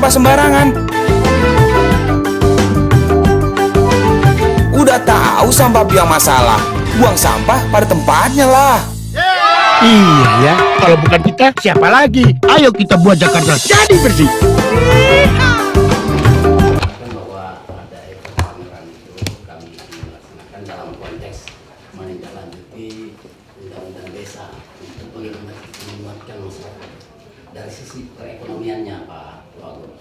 sampah sembarangan. Udah tahu sampah biang masalah, buang sampah pada tempatnya lah. Iya ya, kalau bukan kita, siapa lagi? Ayo kita buat Jakarta jadi bersih. Bahwa ada pameran itu kami melaksanakan dalam konteks menindaklanjuti undang-undang desa untuk bagaimana menguatkan masyarakat dari sisi perekonomiannya, Pak Wagub.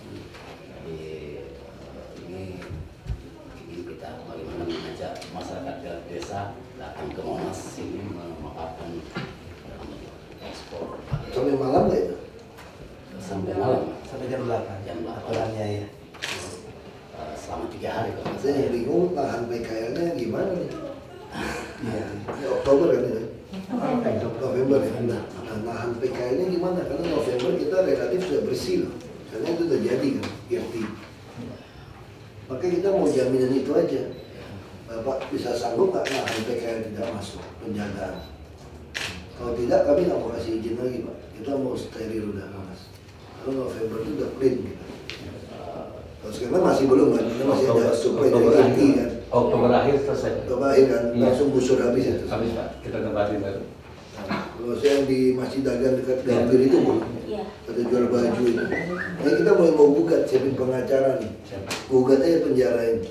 Jadi ini ingin kita bagaimana mengajak masyarakat ke desa datang ke Monas ini memaparkan ekspor. Sampai malam nggak itu? Sampai malam. Sampai jam 8. Jam 8. Aturannya ya. Selama 3 hari kalau nggak Saya salah. bingung tahan PKL-nya gimana nih? Iya. Ini Oktober kan itu? November ya. Nah, nahan PKL-nya gimana? Karena November kita relatif sudah bersih loh. Karena itu udah jadi kan, IRT. Maka kita mau jaminan itu aja. Bapak bisa sanggup nggak nahan PKL tidak masuk penjagaan? Kalau tidak, kami nggak mau kasih izin lagi, Pak. Kita mau steril udah Monas. Kalau November itu udah clean kita. Kalau sekarang masih belum kan, kita masih ada supply dari IRT kan. Oktober akhir selesai. Oktober akhir kan, Iya. langsung busur habis itu. Habis Pak, kita tempatin baru. Kalau saya yang di Masjid Dagang dekat Gambir itu belum. Ada jual baju itu. Nah kita mau gugat, siapin pengacara nih. Gugat aja penjarain.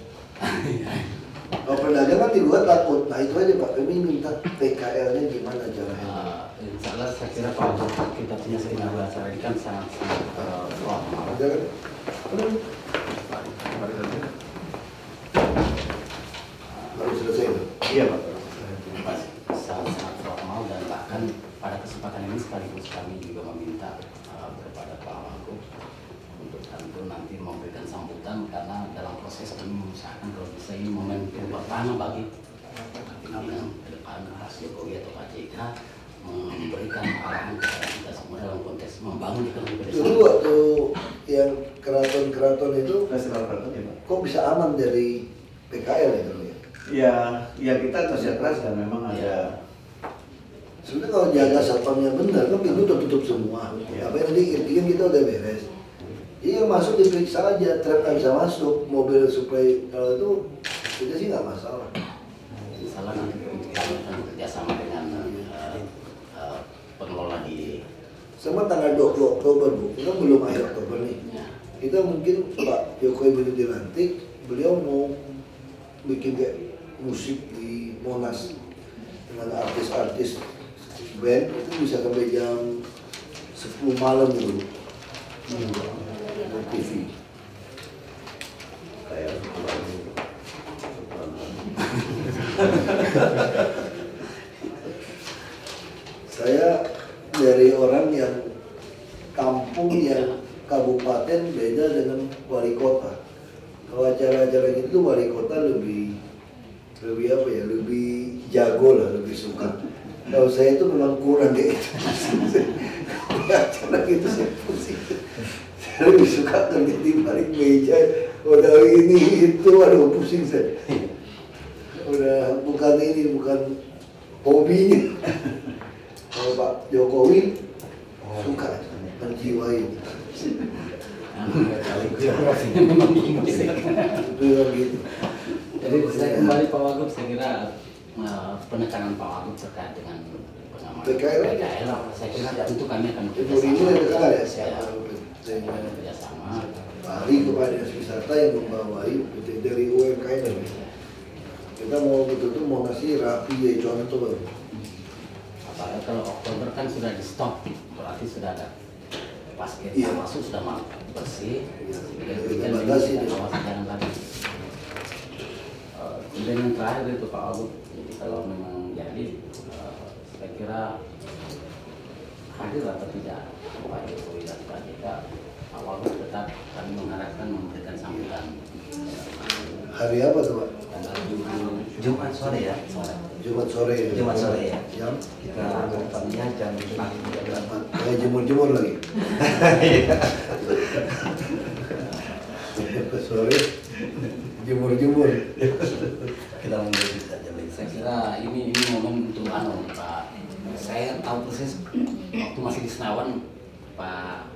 Kalau pedagang kan di luar takut. Nah itu aja Pak, kami minta PKL-nya gimana caranya. Insya Allah saya kira Pak Wagub kita punya skenario acara ini kan sangat formal. Ada kan? Baru selesai itu. Iya Pak. Sangat formal dan bahkan pada kesempatan ini sekaligus kami juga meminta kepada Pak Wagub untuk tentu nanti memberikan sambutan karena dalam proses ini mengusahakan kalau bisa ini momentum pertama bagi pimpinan ke depan Pak Jokowi atau Pak JK memberikan arahan kepada kita semua dalam konteks membangun ekonomi Dulu pedesaan. waktu yang keraton-keraton itu, Festival Keraton ya Pak. kok bisa aman dari PKL ya dulu ya? Ya kita kerja keras dan memang ada. Sebenarnya kalau jaga satpamnya benar, kan pintu tertutup semua. Iya. Apa yang tadi irtikan kita udah beres. Jadi yang masuk diperiksa aja, truk nggak bisa masuk, mobil supply kalau itu kita sih nggak masalah. Salah nanti kita akan kerjasama dengan pengelola di Sama tanggal 20 Oktober Bu, kita belum akhir Oktober nih. Kita mungkin Pak Jokowi begitu dilantik, beliau mau bikin kayak musik di Monas dengan artis-artis band itu bisa sampai jam 10 malam dulu di TV. Kayak Saya dari orang yang kampung yang kabupaten beda dengan wali kota. Kalau acara-acara gitu wali kota lebih apa ya, lebih jago lah, lebih suka. Kalau saya itu memang kurang kayak itu. Kalau acara gitu saya pusing. Saya lebih suka kerja di balik meja, udah ini itu, aduh pusing saya. Udah bukan hobinya. Kalau Pak Jokowi suka menjiwai itu yang gitu. Jadi saya kembali Pak Wagub, saya kira penekanan Pak Wagub terkait dengan pengamanan PKL. saya kira tentu kami akan Ibu Rini ada dengar ya saya siapa kerjasama. Bali kepada dinas wisata yang membawai dari UMKM ini. Kita mau betul-betul mau ngasih rapi ya contoh. Apalagi kalau Oktober kan sudah di stop, berarti sudah ada basket Iya. masuk sudah bersih. Iya. Kemudian Batasi kita deh. awas jangan lagi. Kemudian yang terakhir itu Pak Wagub, jadi kalau memang jadi, saya kira hadir atau tidak Pak Jokowi dan Pak JK, Pak Wagub tetap kami mengharapkan memberikan sambutan. Hari apa tuh Pak? Jumat sore ya. Jumat sore. Jumat sore ya. Jam? Kita tempatnya jam 4. Kayak jemur-jemur lagi. Sore jemur-jemur. Kita membeli saja. Saya kira ini momen untuk Pak. Saya tahu persis waktu masih di Senawan Pak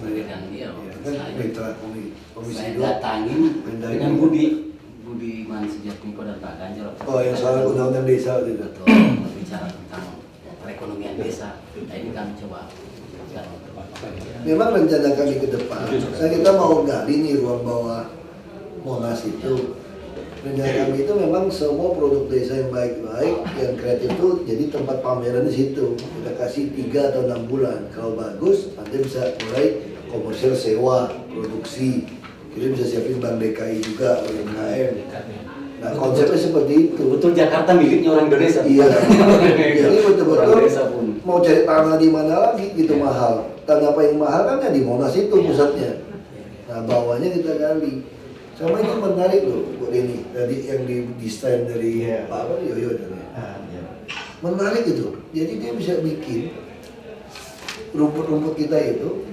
memberikan dia. Kan mitra komisi Saya 2. datangin dengan Budiman Sujatmiko dan Pak Ganjar. Oh, yang soal undang-undang desa itu. Betul, berbicara tentang perekonomian desa. Nah, ini kami coba. Memang rencana kami ke depan, kita mau gali nih ruang bawah Monas itu. Rencana kami itu memang semua produk desa yang baik-baik, yang kreatif itu jadi tempat pameran di situ. Kita kasih 3 atau 6 bulan. Kalau bagus, nanti bisa mulai komersial sewa, produksi. Kita bisa siapin Bank DKI juga, UMKM. Nah, konsepnya seperti itu. Betul, Jakarta miliknya orang Indonesia. Iya. Jadi betul-betul Orang desa pun. mau cari tanah di mana lagi gitu mahal. Tanah apa yang mahal kan ya di Monas itu pusatnya. Nah, bawahnya kita gali. Sama itu menarik loh, Bu Denny. Tadi yang di desain dari Pak Yoyo tadi. Menarik itu. Jadi dia bisa bikin rumput-rumput kita itu.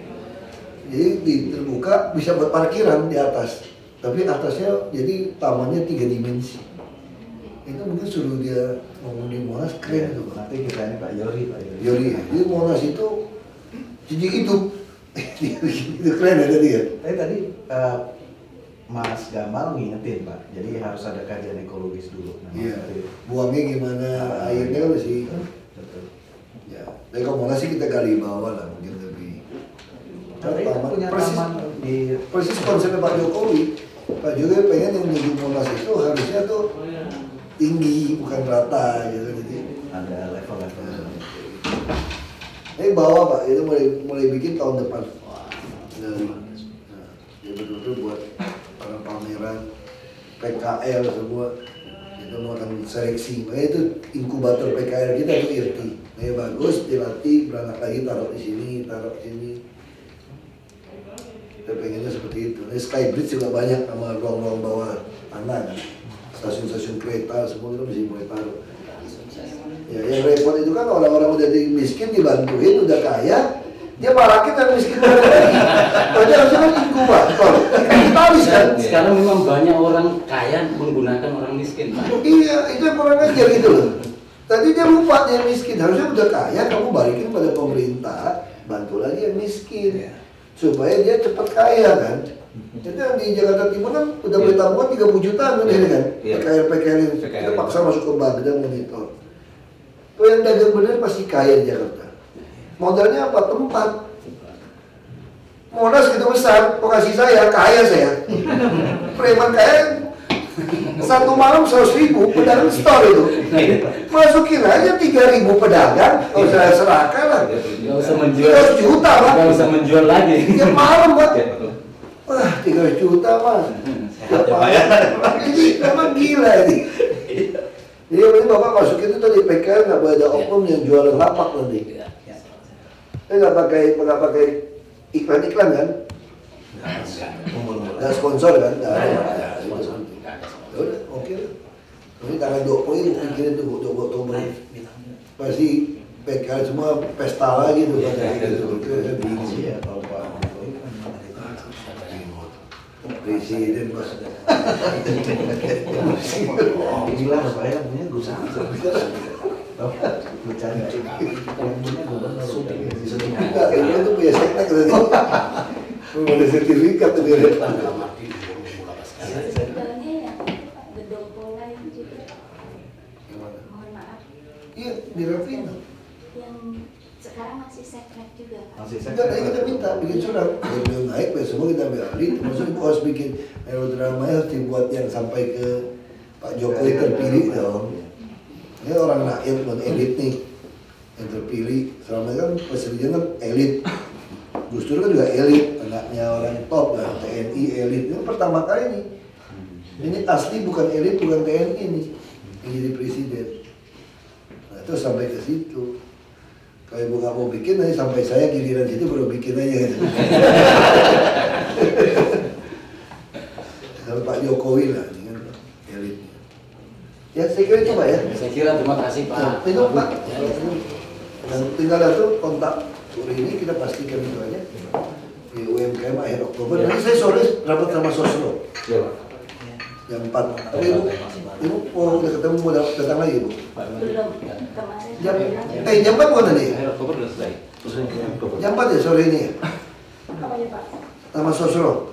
Jadi terbuka bisa buat parkiran di atas. Tapi atasnya jadi tamannya 3 dimensi. Itu mungkin suruh dia ngomong di Monas keren itu. Nanti kita ini Pak Yori. Yori, jadi Monas itu jadi itu keren ya tadi ya. Tadi Mas Gamal ngingetin Pak, jadi harus ada kajian ekologis dulu. Iya. Buangnya gimana, airnya kan masih. Betul. Ya, tapi kalau Monas sih kita gali bawah lah mungkin lebih. Tapi kita punya taman di Persis konsepnya Pak Jokowi. Pak Jokowi pengen yang menuju Monas itu harusnya tuh tinggi bukan rata gitu. Jadi ada level-level. ini bawah Pak, itu mulai bikin tahun depan. Nah, ya betul-betul buat para pameran PKL semua itu mau akan seleksi. Makanya itu inkubator PKL kita itu IRTI. Nah, bagus dilatih beranak lagi taruh di sini, taruh di sini. Kita pengennya seperti itu. Nah, Skybridge juga banyak sama ruang-ruang bawah tanah kan. Stasiun-stasiun kereta semua itu mesti mulai taruh. Ya, yang repot itu kan orang-orang udah miskin dibantuin, udah kaya, dia marahin yang miskin lagi. Berarti harusnya kan inkubator, kapitalis kan? Sekarang memang banyak orang kaya menggunakan orang miskin, Pak. Iya, itu yang kurang ajar gitu loh. Tadi dia lupa dia miskin, harusnya udah kaya, kamu balikin pada pemerintah, bantu lagi yang miskin. Supaya dia cepat kaya kan. Jadi di Jakarta Timur kan udah beli tabungan 30 jutaan kan ini kan. PKL ini, kita paksa masuk ke bank, kita monitor. Tuh yang dagang bener pasti kaya di Jakarta. Modalnya apa? Tempat. Monas gitu besar, lokasi saya, kaya saya. Preman kaya, satu malam 100.000 pedagang store itu. Masukin aja 3.000 pedagang, kalau saya serahkan lah. Nggak usah menjual. 300 juta Pak. Nggak usah menjual lagi. Tiap malam Pak. Wah 300 juta Mas. Tiap malam. Ini memang gila ini. Jadi ini Bapak masukin itu tadi PKL nggak boleh ada oknum yang jualan lapak nanti. Nggak pakai iklan-iklan kan? Nggak sponsor kan? Nggak ada. Ya udah, oke lah. Ini tanggal 20 ini pikirin tuh 20 Oktober. Pasti PKL semua pesta lagi tuh. Bingung. Iya, kalau Pak Jokowi kan Presiden Mas. bilang saya punya dosa. Bercanda. Yang punya gubernur. Enggak, ini tuh punya seknek tadi. Ada sertifikat tuh dia. Sebetulnya yang gedung Polai juga, mohon maaf, Iya, di Rafino. yang sekarang masih sekret juga kan? Masih Enggak, tadi kita minta bikin surat. Kalau beliau naik, semua kita ambil alih. Termasuk itu harus bikin aerodroma harus dibuat yang sampai ke Pak Jokowi terpilih dong. Ini orang rakyat bukan elit nih yang terpilih. Selama ini kan presiden kan elit. Gus Dur kan juga elit, anaknya orang top lah, TNI elit. Ini pertama kali nih. Ini asli bukan elit, bukan TNI nih yang jadi presiden. Nah itu sampai ke situ. Kalau ibu nggak mau bikin, nanti sampai saya giliran situ baru bikin aja gitu. Kalau Pak Jokowi lah, ini kan elitnya. Ya saya kira itu Pak ya. Saya kira terima kasih Pak. Nah, itu Pak. Dan tinggal itu kontak sore ini kita pastikan itu aja. Di UMKM akhir Oktober. Nanti saya sore rapat sama Sosro. Iya Pak. Jam 4. Tapi ibu mau udah ketemu mau datang lagi Bu? Belum, kemarin Jam 4 bukan tadi? Akhir Oktober sudah selesai. Jam 4 ya sore ini ya? Apanya Pak? Nama Sosro.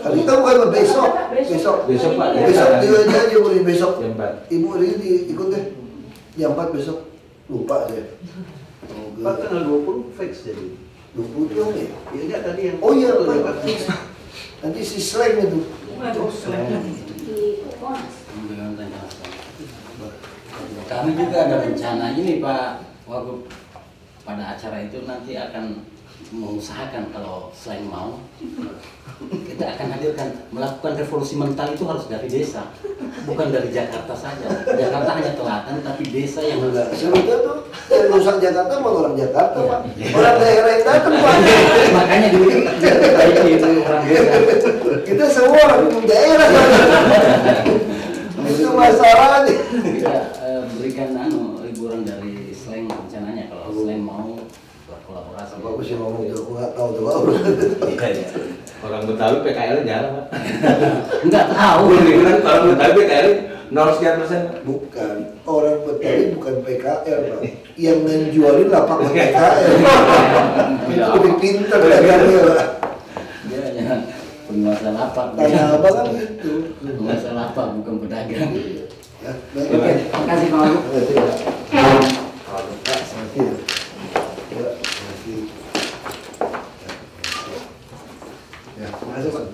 Hari itu bukan besok. Besok Pak. Besok dia aja boleh besok. Jam 4. Ibu ini ikut deh. Jam 4 besok. Lupa saya. Pak tanggal 20 fix jadi. 20 dong ya? Ya enggak tadi yang. Oh iya Pak. Nanti si slang itu. Di Monas. Kami juga ada rencana ini Pak, waktu pada acara itu nanti akan mengusahakan kalau selain mau kita akan hadirkan melakukan revolusi mental itu harus dari desa, bukan dari Jakarta saja. Jakarta hanya teladan, tapi desa yang Enggak, sebetulnya tuh yang rusak Jakarta mau orang Jakarta Pak. Orang daerah yang datang Pak. makanya diperbaiki itu orang desa. Kita semua orang daerah Pak. Itu masalahnya. Kita berikan liburan dari slang rencananya kalau slang mau berkolaborasi. Apa aku sih ngomong itu, aku nggak tahu tuh Pak. Iya. Orang Betawi PKL jarang Pak. Enggak tahu. Liburan orang Betawi PKL 0% Bukan, orang Betawi bukan PKL Pak. Yang menjualin lapak PKL. Itu lebih pintar dagangnya Pak. Dia hanya penguasa lapak. Tanah Abang kan gitu. Penguasa lapak bukan pedagang. Ya, baik. Oke, makasih Pak Wagub. Terima kasih, Pak. Pak, semakin. Ya, semakin. Ya, terima kasih Pak.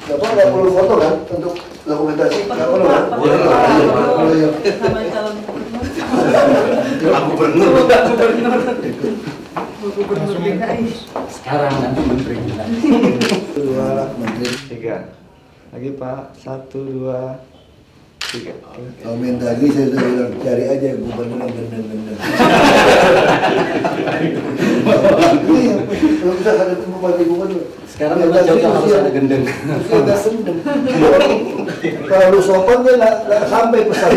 Bapak nggak perlu foto kan untuk dokumentasi? Nggak perlu kan? Boleh. Boleh. Sama calon gubernur. Aku berenang. Gubernur DKI. Sekarang nanti menteri kita. Dua anak menteri. 3 lagi Pak, 1, 2, 3. Kalau main tadi saya sudah bilang cari aja gubernur yang gendeng-gendeng. Iya, kalau bisa ada bupati gubernur. Sekarang memang jauh harus ada gendeng. Mesti ada gendeng. Kalau lu sopan dia nggak sampai pesan.